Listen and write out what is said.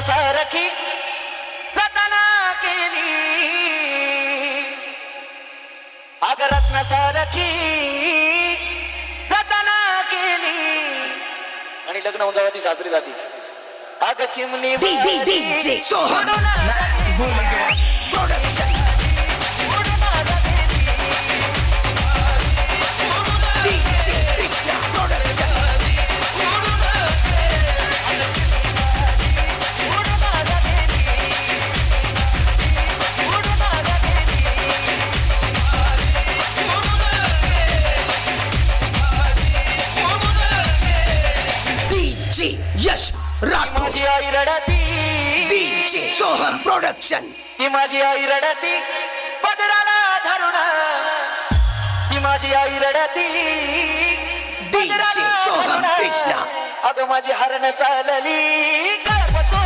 सारखी जतना केली अग रत्न सारखी जतना केली आणि लग्न होऊन जावा ती सासरी जाती अग चिमणी DJ Soham production DJ Krishna production DJ यश राठोड माझी आई रडती DJ सोहम प्रोडक्शन ती माझी आई रडती पदराला धरून ती माझी आई रडती DJ सोहम कृष्णा अगं माझी हरण चालली गळपासून